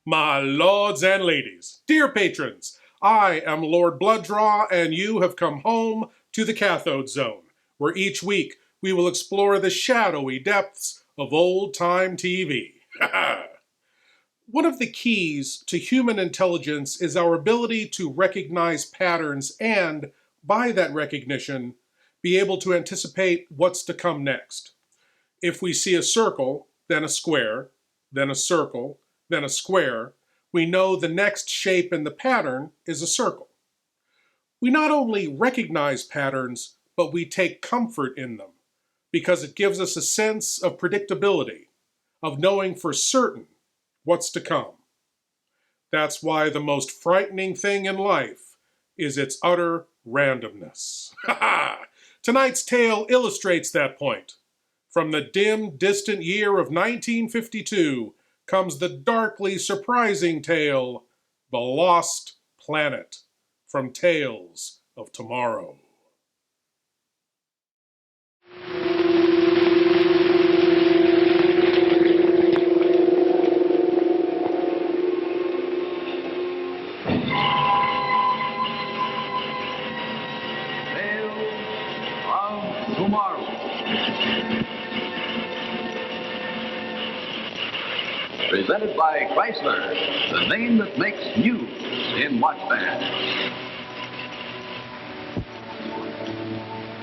My lords and ladies, dear patrons, I am Lord Blood-Rah, and you have come home to the Cathode Zone, where each week we will explore the shadowy depths of old-time TV. One of the keys to human intelligence is our ability to recognize patterns and, by that recognition, be able to anticipate what's to come next. If we see a circle, then a square, then a circle, then a square, we know the next shape in the pattern is a circle. We not only recognize patterns, but we take comfort in them, because it gives us a sense of predictability, of knowing for certain what's to come. That's why the most frightening thing in life is its utter randomness. Tonight's tale illustrates that point. From the dim, distant year of 1952 comes the darkly surprising tale, The Lost Planet, from Tales of Tomorrow. Tomorrow. Presented by Chrysler, the name that makes news in watch bands.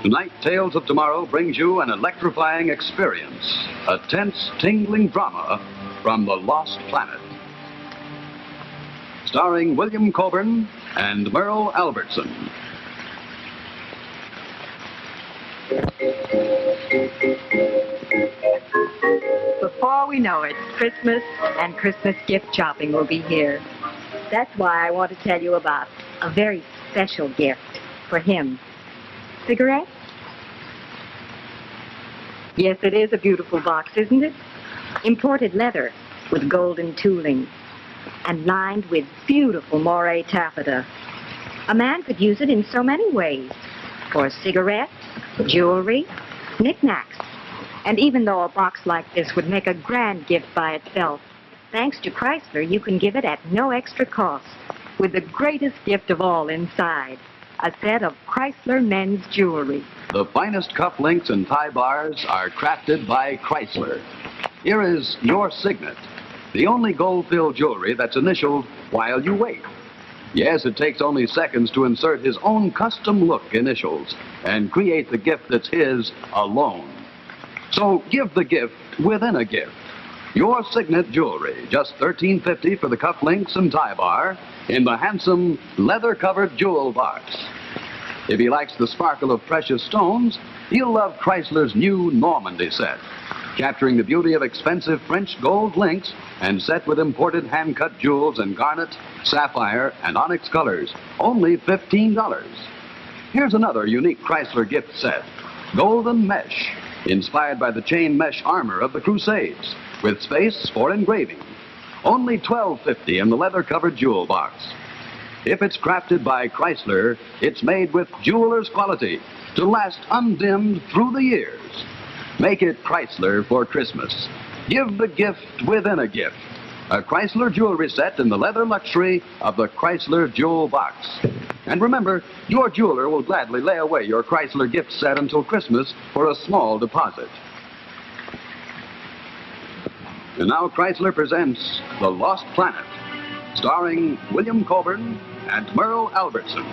Tonight, Tales of Tomorrow brings you an electrifying experience, a tense, tingling drama from The Lost Planet. Starring William Coburn and Merle Albertson. Before we know it, Christmas and Christmas gift shopping will be here. That's why I want to tell you about a very special gift for him. Cigarette? Yes, it is a beautiful box, isn't it? Imported leather with golden tooling and lined with beautiful moire taffeta. A man could use it in so many ways. For cigarettes, jewelry, knickknacks. And even though a box like this would make a grand gift by itself, thanks to Chrysler, you can give it at no extra cost, with the greatest gift of all inside, a set of Chrysler men's jewelry. The finest cufflinks and tie bars are crafted by Chrysler. Here is your signet, the only gold-filled jewelry that's initialed while you wait. Yes, it takes only seconds to insert his own custom look initials and create the gift that's his alone. So give the gift within a gift. Your signet jewelry, just $13.50 for the cufflinks and tie bar in the handsome leather-covered jewel box. If he likes the sparkle of precious stones, he'll love Chrysler's new Normandy set, capturing the beauty of expensive French gold links and set with imported hand-cut jewels in garnet, sapphire, and onyx colors, only $15. Here's another unique Chrysler gift set, golden mesh, inspired by the chain mesh armor of the Crusades, with space for engraving. Only $12.50 in the leather-covered jewel box. If it's crafted by Chrysler, it's made with jeweler's quality to last undimmed through the years. Make it Chrysler for Christmas. Give the gift within a gift. A Chrysler jewelry set in the leather luxury of the Chrysler Jewel Box. And remember, your jeweler will gladly lay away your Chrysler gift set until Christmas for a small deposit. And now Chrysler presents The Lost Planet, starring William Coburn and Merle Albertson.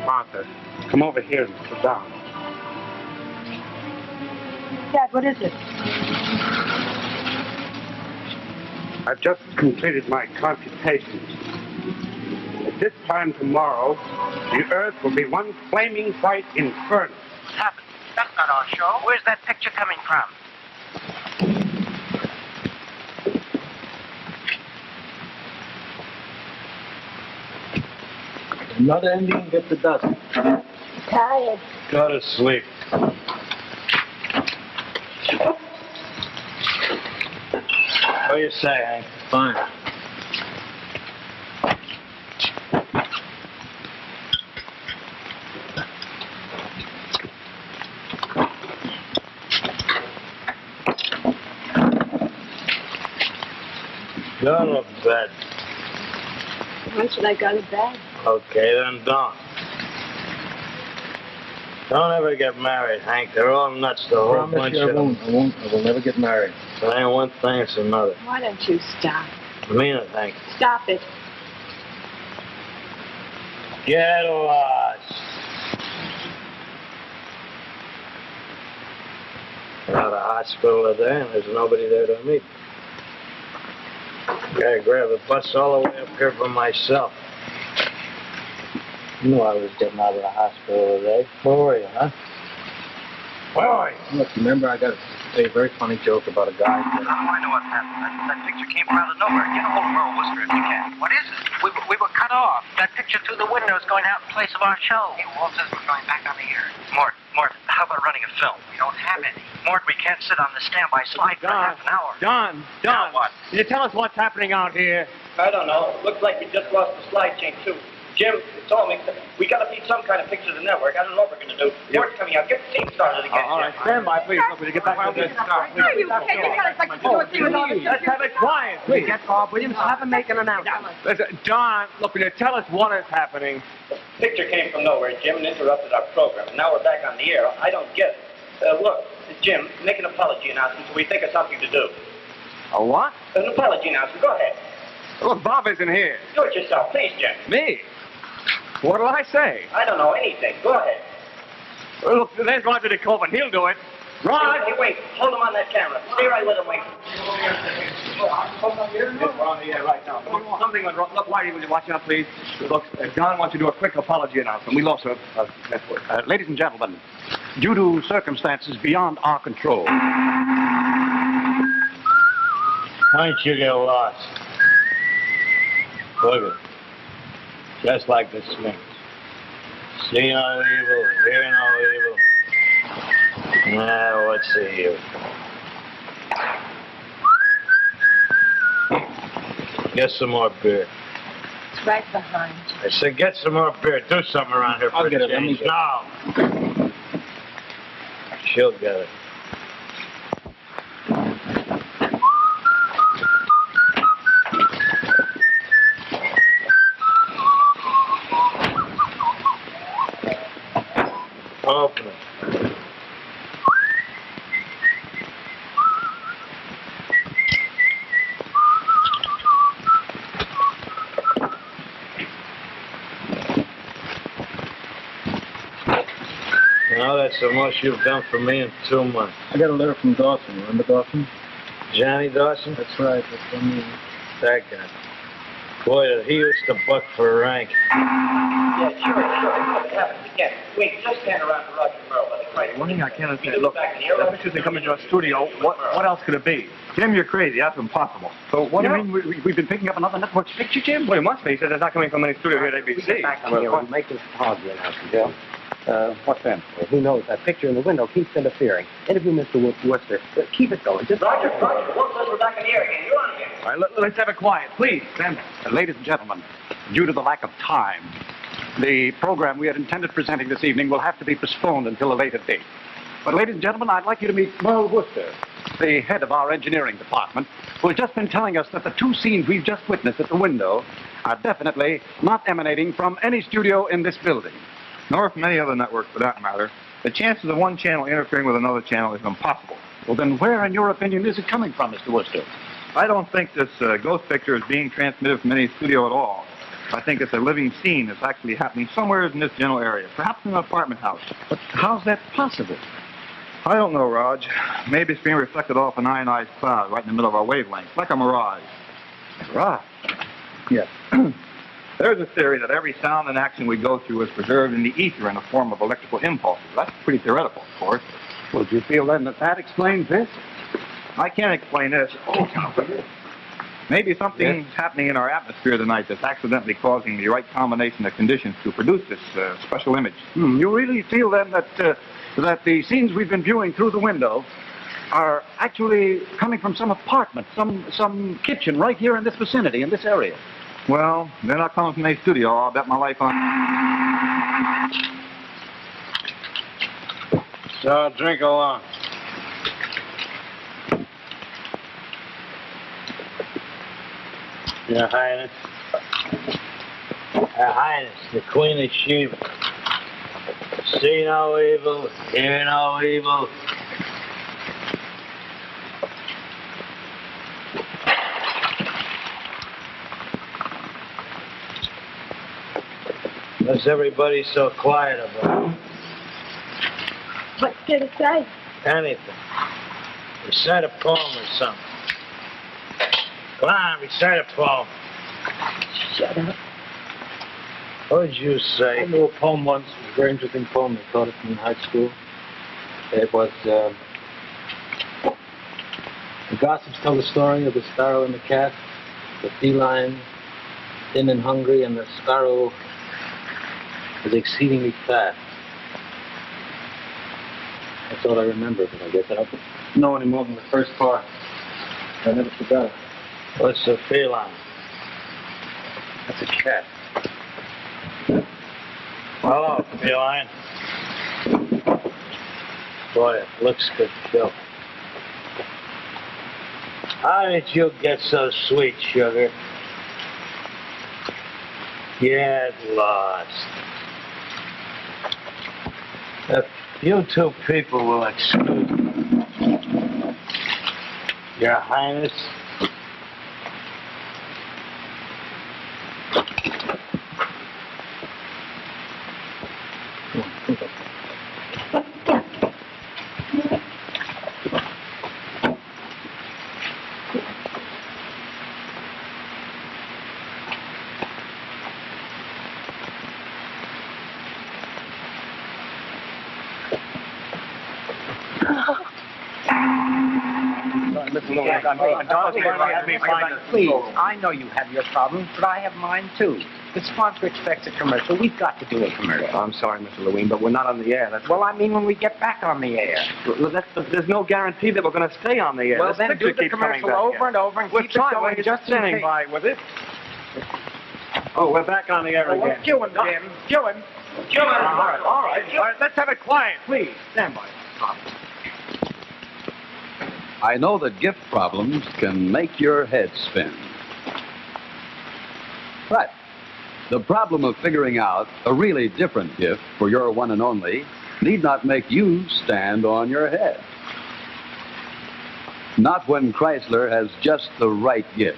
Martha, come over here and sit down. Dad, what is it? I've just completed my computations. At this time tomorrow, the Earth will be one flaming white inferno. What's happened? That's not our show. Where's that picture coming from? Another Indian gets a dozen. Tired. Go to sleep. do you say, Hank? Fine. Go to bed. Why should I go to bed? Okay, then don't. Don't ever get married, Hank. They're all nuts, the whole Promise bunch you of I them. won't. I will never get married. It ain't one thing, it's another. Why don't you stop? I mean it, Hank. Stop it. Get lost. I'm at a hospital today, and there's nobody there to meet. Gotta grab the bus all the way up here for myself. You knew I was getting out of the hospital today. Where were you, huh? Where are you? Look, remember I got to say a very funny joke about a guy. How do I know what happened? That picture came from out of nowhere. Get a hold of Merle Worcester if you can. What is it? We were cut off. That picture through the window is going out in place of our show. Hey, Walt says we're going back on the air. Mort, how about running a film? We don't have any. Mort, we can't sit on the standby slide for half an hour. Don, Now what? Can you tell us what's happening out here? I don't know. Looks like we just lost the slide chain, too. Jim told me we got to feed some kind of picture to the network. I don't know what we're going to do. Mort's coming out. Get the team started again. All right, stand by, please. Look, will you get back to this? Are you kidding? You can't expect us to do a thing with all this. Let's have it quiet, please. Get Bob Williams. Have him make an announcement. Listen, Don, look, will you tell us what is happening? Picture came from nowhere, Jim, and interrupted our program. Now we're back on the air. I don't get it. Look, Jim, make an apology announcement so we think of something to do. A what? An apology announcement. Go ahead. Look, Bob isn't here. Do it yourself, please, Jim. Me? What'll I say? I don't know anything. Go ahead. Well, look, there's Roger DeCoven. He'll do it. Rod! Hey, wait. Hold him on that camera. Stay right with him. Wait. We're on the air right now. Something went wrong. Look, Whitey, will you watch out, please? Look, Don wants to do a quick apology announcement. We lost a network. Ladies and gentlemen, due to circumstances beyond our control. Why don't you get lost? Look at it. Just like the Sphinx. See no evil, hear no evil. Now, what's the evil? Get some more beer. It's right behind. I said get some more beer. Do something around here for I'll get it. a change. No. She'll get it. Open it. Now that's the most you've done for me in 2 months. I got a letter from Dawson. Remember Dawson? Johnny Dawson? That's right. That's from me. That guy. Boy, he used to buck for rank. Yeah, sure. If it happens again. Wait, just stand around for Roger and Merle. Let me try to... One thing I can't We understand. do Look, back in the air. the pictures they come into our studio. What else could it be? Jim, you're crazy. That's impossible. So what You else? mean we've been picking up another network's picture, Jim? Well, it must be. He said it's not coming from any studio here at ABC. We'll make this apology announcement, Bill. What then? Who knows? That picture in the window keeps interfering. Interview Mr. Worcester. Keep it going. Just Roger, Wolf says we're back in the air again. You're on again. All right, let's have it quiet, please. Stand there. Ladies and gentlemen, due to the lack of time, the program we had intended presenting this evening will have to be postponed until a later date. But ladies and gentlemen, I'd like you to meet Merle Worcester, the head of our engineering department, who has just been telling us that the 2 scenes we've just witnessed at the window are definitely not emanating from any studio in this building. Nor from any other network, for that matter. The chances of one channel interfering with another channel is impossible. Well, then where, in your opinion, is it coming from, Mr. Worcester? I don't think this ghost picture is being transmitted from any studio at all. I think it's a living scene that's actually happening somewhere in this general area, perhaps in an apartment house. But how's that possible? I don't know, Raj. Maybe it's being reflected off an ionized cloud right in the middle of our wavelength, like a mirage. Right. Yes. There's a theory that every sound and action we go through is preserved in the ether in the form of electrical impulses. That's pretty theoretical, of course. Well, do you feel then that explains this? I can't explain this. Maybe something's happening in our atmosphere tonight that's accidentally causing the right combination of conditions to produce this special image. You really feel then that the scenes we've been viewing through the window are actually coming from some apartment, some kitchen right here in this vicinity, in this area. Well, they're not coming from a studio. I'll bet my life on. So drink along. Your Highness. Her Highness, the Queen of Sheba. See no evil, hear no evil. What's everybody so quiet about? What's there to say? Anything. Recite a poem or something. Come on, recite a poem. Shut up. What did you say? I knew a poem once. It was a very interesting poem. I taught it in high school. It was, the gossips tell the story of the sparrow and the cat, the feline, thin and hungry, and the sparrow was exceedingly fat. That's all I remember, but I guess I don't know any more than the first part. I never forgot it. What's a feline? That's a cat. Hello, feline. Boy, it looks good, Phil. How did you get so sweet, sugar? Get lost. If you two people will excuse me, Your Highness. Please, I know you have your problems, but I have mine too. The sponsor expects a commercial. We've got to do a commercial. I'm sorry, Mr. Lewin, but we're not on the air. That's Well, I mean when we get back on the air. there's no guarantee that we're going to stay on the air. Well, This then picture do the keeps coming commercial back over here. and over and We're keep it trying. going We're just in standing case. by with it. Oh, we're back on the air Well, again. cue him, Jim. Cue him. All right, all right. Let's have it quiet, please. Stand by. I know that gift problems can make your head spin. But the problem of figuring out a really different gift for your one and only need not make you stand on your head. Not when Chrysler has just the right gift.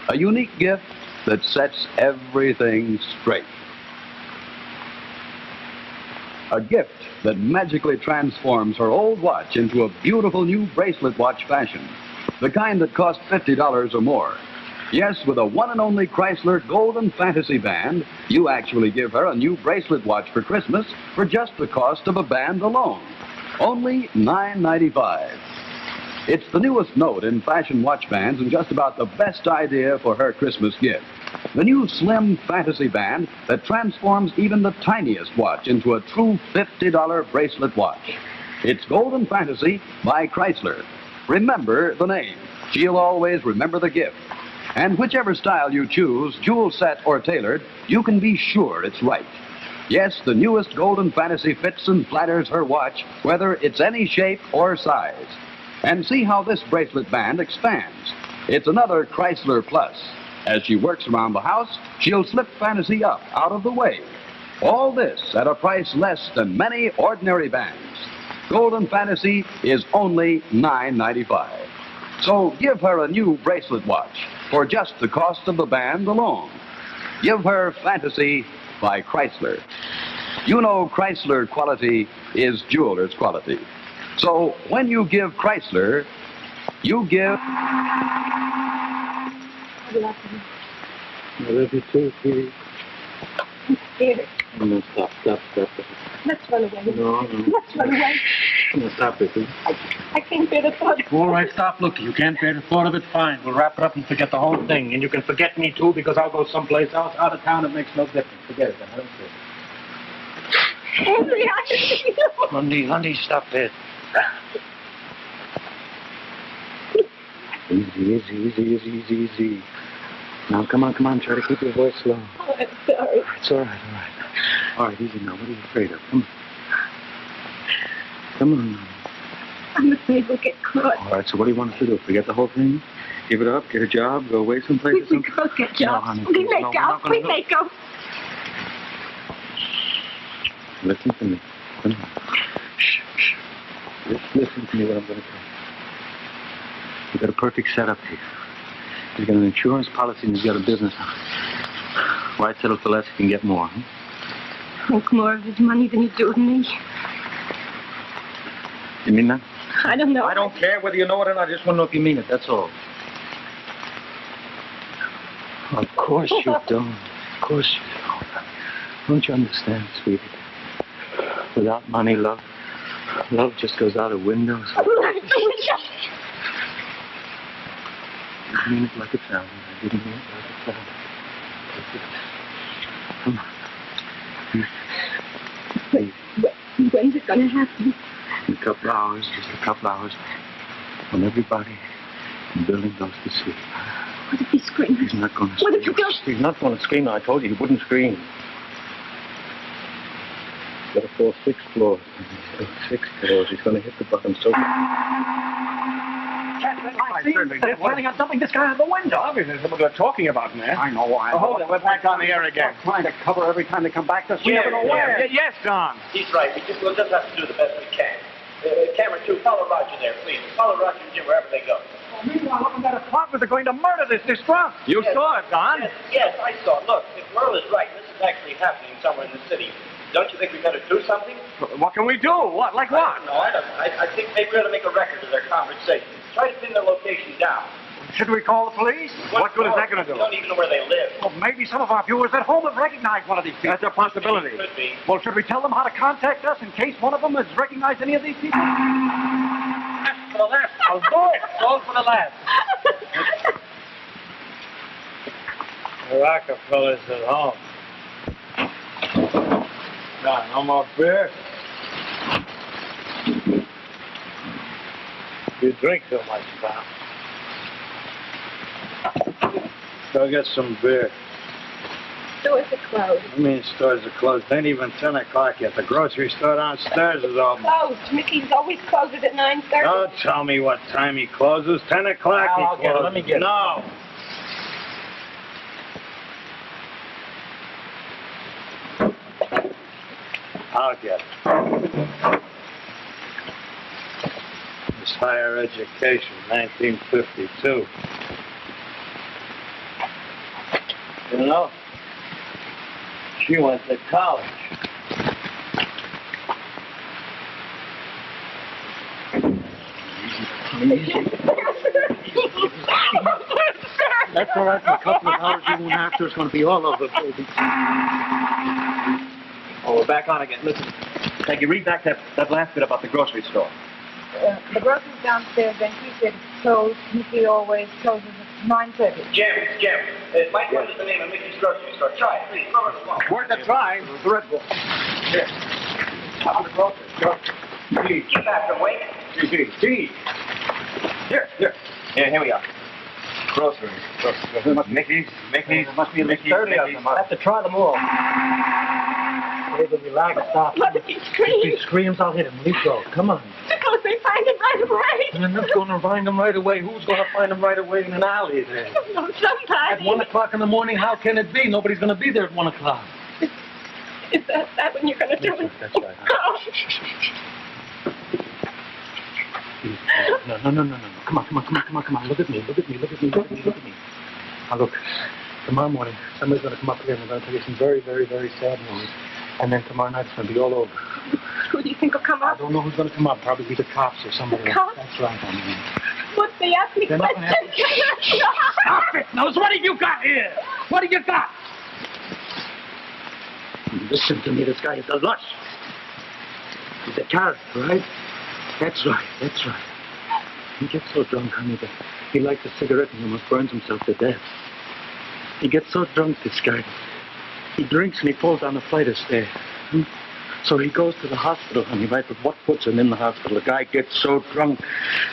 A unique gift that sets everything straight. A gift that magically transforms her old watch into a beautiful new bracelet watch fashion. The kind that costs $50 or more. Yes, with a one and only Chrysler Golden Fantasy Band, you actually give her a new bracelet watch for Christmas for just the cost of a band alone. Only $9.95. It's the newest note in fashion watch bands and just about the best idea for her Christmas gift. The new slim fantasy band that transforms even the tiniest watch into a true $50 bracelet watch. It's Golden Fantasy by Chrysler. Remember the name. She'll always remember the gift. And whichever style you choose, jewel set or tailored, you can be sure it's right. Yes, the newest Golden Fantasy fits and flatters her watch, whether it's any shape or size. And see how this bracelet band expands. It's another Chrysler Plus. As she works around the house, she'll slip Fantasy up, out of the way. All this at a price less than many ordinary bands. Golden Fantasy is only $9.95. So give her a new bracelet watch for just the cost of the band alone. Give her Fantasy by Chrysler. You know Chrysler quality is jeweler's quality. So when you give Chrysler, you give... I love you too, Kitty. I'm scared. No, stop. Let's run away. No. Let's run away. No, stop it. I can't bear the thought. All right, stop. Look, you can't bear the thought of it. Fine. We'll wrap it up and forget the whole thing. And you can forget me, too, because I'll go someplace else. Out of town, it makes no difference. Forget it, then. I don't care. Henry, I need you. Lundy, stop it. Easy. Now, come on. Try to keep your voice low. Oh, I'm sorry. It's all right. All right, easy now. What are you afraid of? Come on. I'm afraid we'll get caught. All right, so what do you want us to do? Forget the whole thing? Give it up? Get a job? Go away someplace or We something? both get jobs. No, honey, we please, may no, we're go. not gonna We do may go. Listen to me. Come on. Shh. Listen to me what I'm going to tell you. You've got a perfect setup here. He's got an insurance policy and he's got a business on it. Why settle for less if you can get more? Think more of his money than you do of me. You mean that? I don't know. I don't care whether you know it or not. I just want to know if you mean it. That's all. Of course you don't. Of course you don't. Don't you understand, sweetie? Without money, love just goes out of windows. I didn't mean it like it sounded. I didn't mean it like it sounded. Come on. When's it going to happen? In a couple of hours, just a couple of hours, when everybody in the building goes to sleep. What if he screams? He's not going to What scream. if he goes? He's not going to scream. I told you he wouldn't scream. He's got to fall 6 floors. 6 floors. He's going to hit the bottom so good. I see. They're planning on dumping this guy out of the window. Obviously, there's what they're talking about, man. I know. Hold it. We're back on the air again. Trying to cover every time they come back to us. We never know where. Yes, Don. He's right. We'll just have to do the best we can. Camera 2, follow Roger there, please. Follow Roger and Jim wherever they go. Meanwhile, look at that apartment. They're going to murder this drunk. You saw it, Don. Yes, I saw it. Look, if Merle is right, this is actually happening somewhere in the city. Don't you think we better do something? What can we do? What? Like what? No, I think maybe we ought to make a record of their conversation. Try to pin their location down. Should we call the police? What good is that going to do? We don't even know where they live. Well, maybe some of our viewers at home have recognized one of these people. That's a possibility. Could be. Well, should we tell them how to contact us in case one of them has recognized any of these people? For the last. I'll do it. All for the last. The Rockefellers at home. No more beer? You drink so much, pal. Go get some beer. Stores are closed. I mean, stores are closed. It ain't even 10 o'clock yet. The grocery store downstairs is open. Closed. Mickey's always closes at 9:30. Don't tell me what time he closes. 10 o'clock he I'll get it. closes. Let me get it. No. I'll get it. It's higher education, 1952. You know, she went to college. That's all right. In a couple of hours, you won't have to. It's going to be all over, baby. Oh, we're back on again. Listen, Peggy, read back that last bit about the grocery store. The grocery's downstairs, and he said it's closed. Mickey always closes at 9:30. Jim. Mike, what is the name of Mickey's grocery store? Try it, please. Go over the phone. Word to try. The Red Bull. Here. Top of the grocery store. G. Keep after him, Wake. G. Here. Yeah, here we are. Grocery. Mickey's. There must be at least 30 of them. I'll have to try them all. Baby, relax, stop. What if he screams? If he screams, I'll hit him. Leave go. Come on. Suppose they find him right away. And I'm not going to find him right away. Who's going to find him right away in an alley there? No, somebody. At 1 o'clock in the morning, how can it be? Nobody's going to be there at 1 o'clock. Is that when you're going to do it? That's right. Oh. No. Come on. Look at me. Now look, tomorrow morning, somebody's going to come up here and they're going to tell you some very, very, very sad news. And then tomorrow night it's going to be all over. Who do you think will come I up? don't know who's going to come up. Probably the cops or somebody else. Cops? That's right, I mean. What's the ask me They're not gonna question? Stop it! Now, what have you got here? What have you got? Listen to me, this guy is a lush. He's a character, right? That's right. He gets so drunk, honey, that he lights a cigarette and almost burns himself to death. He gets so drunk, this guy. He drinks and he falls down a flight of stairs. So he goes to the hospital, honey, right? But what puts him in the hospital? The guy gets so drunk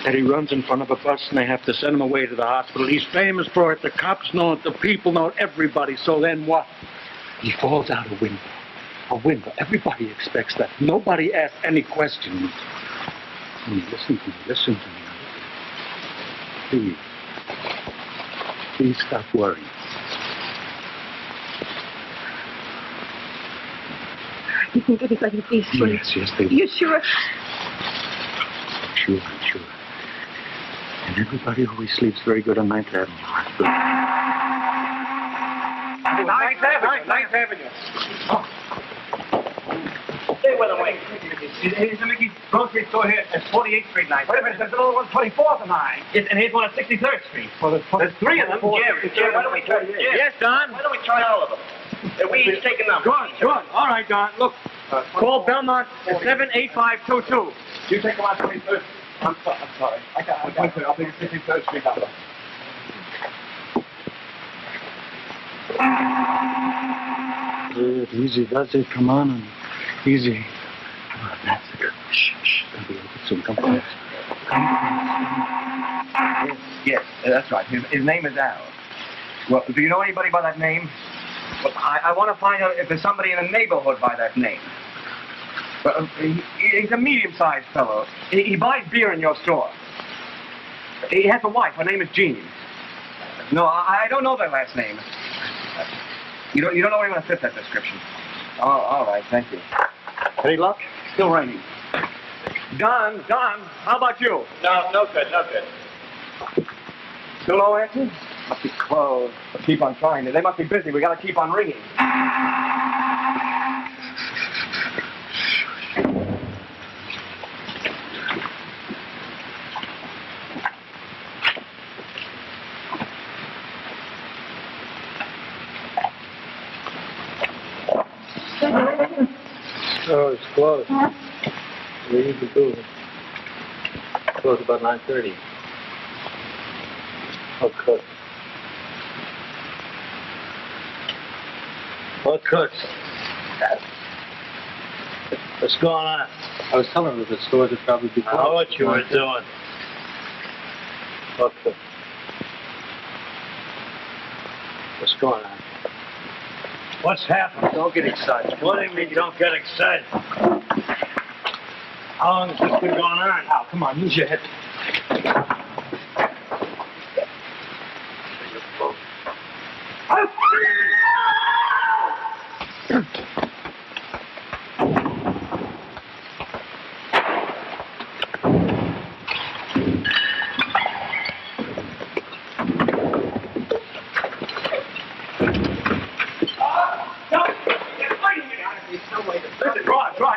that he runs in front of a bus and they have to send him away to the hospital. He's famous for it. The cops know it. The people know it. Everybody. So then what? He falls out a window. A window. Everybody expects that. Nobody asks any questions. Honey, listen to me. Listen to me. Please. Please stop worrying. You think everybody will be asleep? Yes, they will. You sure? Sure. And everybody always sleeps very good on Ninth Avenue. Ninth Avenue. Stay with him, wait. Here's the Mickey's grocery store here at 48th Street, 9th. Wait a minute, there's another one, 24th and 9. And here's one at 63rd Street. There's 3 of them. Jim, why don't we try? Yes, Don? Why don't we try all of them? We each take a number. Good. All right, Don. Look, call Belmont at 78522. You take them on 23rd. I'm sorry. I got it. I'll take 63rd Street number. Good, easy, does it? Come on, honey. Easy. Come on, that's the girl. Shh. It'll be over soon. Come on. Yes, that's right. His name is Al. Well, do you know anybody by that name? Well, I want to find out if there's somebody in the neighborhood by that name. Well, he's a medium-sized fellow. He buys beer in your store. He has a wife. Her name is Jean. No, I don't know their last name. You don't know anyone that fits that description. Oh, all right. Thank you. Any luck? Still raining. Don, how about you? No good. Still no answer? Must be closed. But keep on trying. They must be busy. We got to keep on ringing. Oh, it's closed. We usually do it. Close about 9:30. Oh, Cooks. What Cooks? What's going on? I was telling her the stores would probably be closed. I know what you were doing. What Cooks? What's going on? What's happening? Don't get excited. What do you mean don't get excited? How long has this been going on? Now, come on, use your head.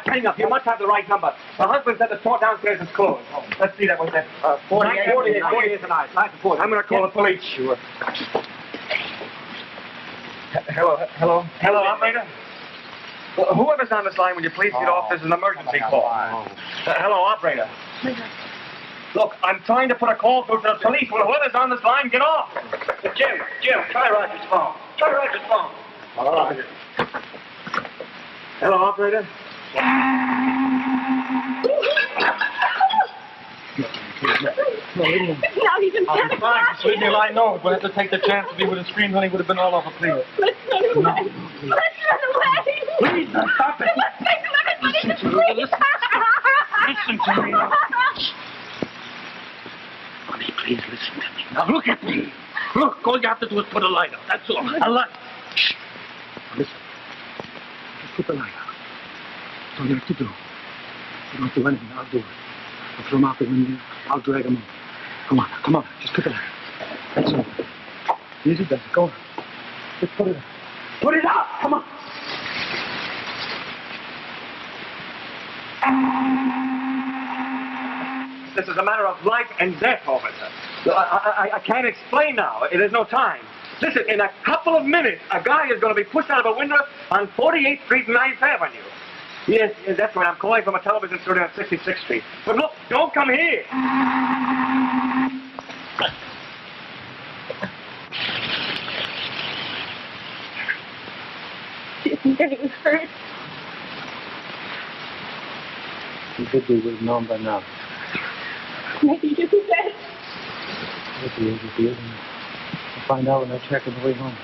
Hang up. You must have the right number. My husband said the store downstairs is closed. Let's see that. What's that? 48 tonight. I'm going to call the police. Sure. Hello, operator? Well, whoever's on this line, will you please get off? This is an emergency call. Hello, operator. Look, I'm trying to put a call through to the police. Well, whoever's on this line, get off. Jim, try Roger's phone. All right. Hello, operator. Not even fine. Just leave me alone. No, if we had to take the chance if he would have screamed, honey, would have been all over clear. Let's run away. Let's run away. Please, now stop it. Let's take everybody to police. Listen to me. Honey, please listen to me. Now look at me. Look, all you have to do is put a light out. That's all. A light. Shh. Now listen. Just put the light out. That's all you have to do. You don't do anything. I'll do it. I'll throw him out the window. I'll drag him up. Come on. Just put the light out. That's all. Easy does it. Go on. Just put it out. Put it out. Come on. This is a matter of life and death, officer. I can't explain now. There's no time. Listen, in a couple of minutes, a guy is going to be pushed out of a window on 48th Street, 9th Avenue. Yes, that's right. I'm calling from a television studio on 66th Street. But look, don't come here. Do you think that he was hurt? did, we would have known by now. Maybe he isn't dead. Maybe he is. I'll find out when I check on the way home.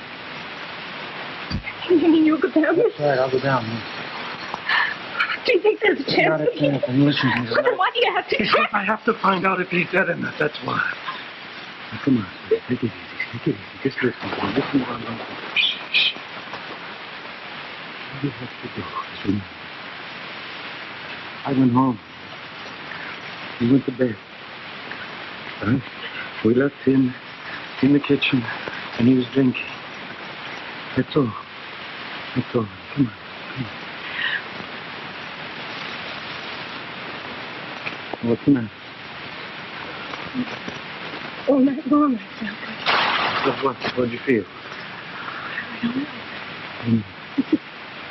You mean you'll go down? That's right, I'll go down. Do you think there's a chance? Not a chance. And listen to me. Well, then why do you have to check? I have to find out if he's dead or not. That's why. Now, come on, son. Take it easy. Take it easy. Just listen to me. Listen to what I'm going to do. Shh. All you have to do is remember. I went home. He went to bed. Right? We left him in the kitchen, and he was drinking. That's all. That's all. Come on. What's the matter? All night long, I felt like. What'd you feel? I don't know.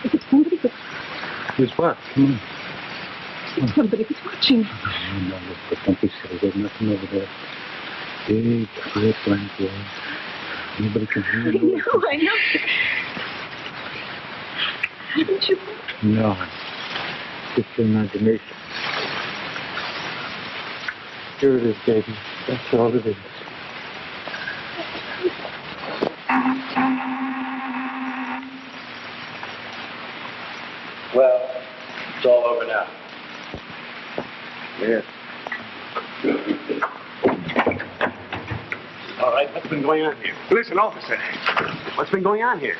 If it's somebody that... Who's what? Come on. It's somebody that's watching. No, look, don't be silly. There's nothing over there. Big, clear, blank wall. Nobody can hear you. I know. Haven't you? No. It's just your imagination. Here it is, baby. That's all it is. Well, it's all over now. Yes. All right, what's been going on here? Listen, officer. What's been going on here?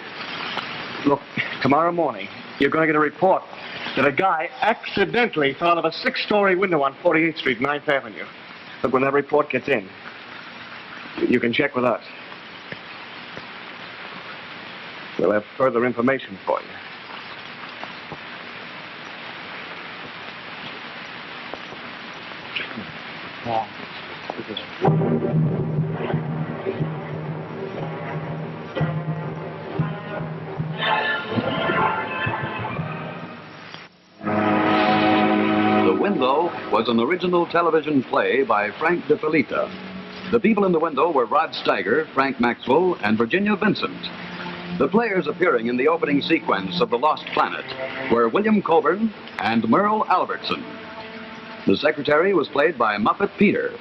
Look, tomorrow morning, you're going to get a report that a guy accidentally fell out of a 6-story window on 48th Street, 9th Avenue. Look, when that report gets in, you can check with us. We'll have further information for you. The Window was an original television play by Frank DeFelitta. The people in the window were Rod Steiger, Frank Maxwell, and Virginia Vincent. The players appearing in the opening sequence of The Lost Planet were William Coburn and Merle Albertson. The secretary was played by Muppet Peter.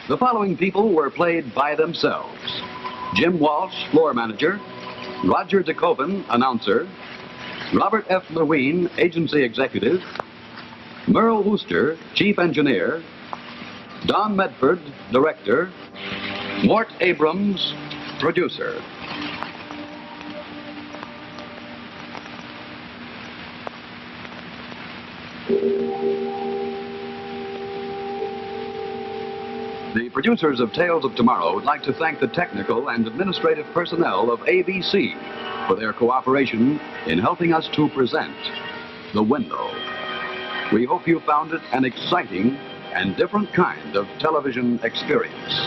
The following people were played by themselves: Jim Walsh, floor manager; Roger DeCoven, announcer; Robert F. Lewine, agency executive; Merle Wooster, chief engineer; Don Medford, director; Mort Abrams, producer. The producers of Tales of Tomorrow would like to thank the technical and administrative personnel of ABC for their cooperation in helping us to present The Window. We hope you found it an exciting and different kind of television experience.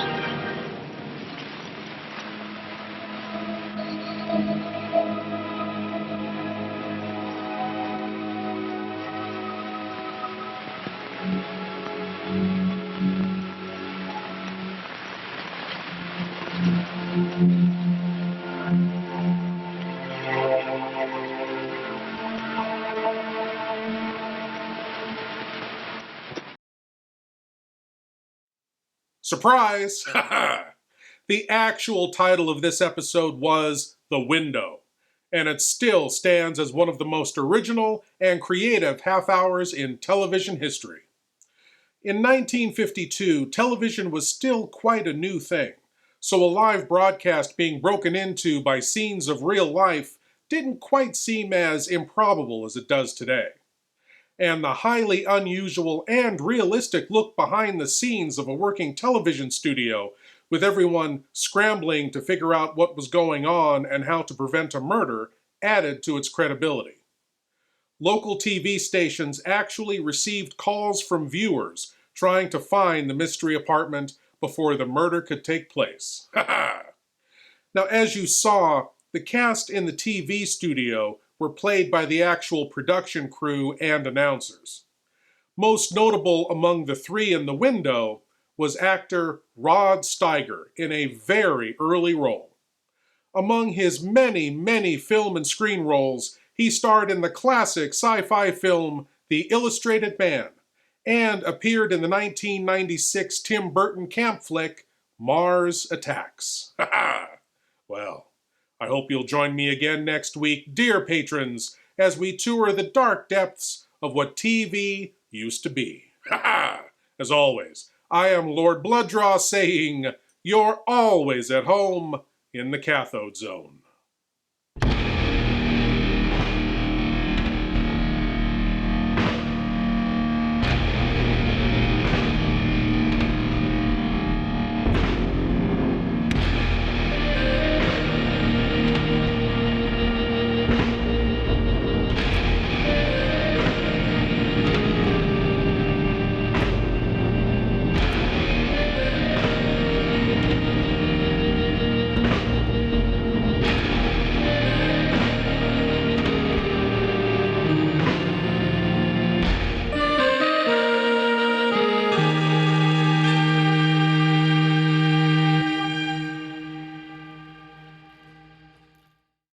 Surprise! The actual title of this episode was The Window, and it still stands as one of the most original and creative half hours in television history. In 1952, television was still quite a new thing, so a live broadcast being broken into by scenes of real life didn't quite seem as improbable as it does today. And the highly unusual and realistic look behind the scenes of a working television studio, with everyone scrambling to figure out what was going on and how to prevent a murder, added to its credibility. Local TV stations actually received calls from viewers trying to find the mystery apartment before the murder could take place. Now, as you saw, the cast in the TV studio were played by the actual production crew and announcers. Most notable among the three in The Window was actor Rod Steiger in a very early role. Among his many, many film and screen roles, he starred in the classic sci-fi film The Illustrated Man, and appeared in the 1996 Tim Burton camp flick, Mars Attacks. Well, I hope you'll join me again next week, dear patrons, as we tour the dark depths of what TV used to be. As always, I am Lord Blood-Rah saying, you're always at home in the Cathode Zone.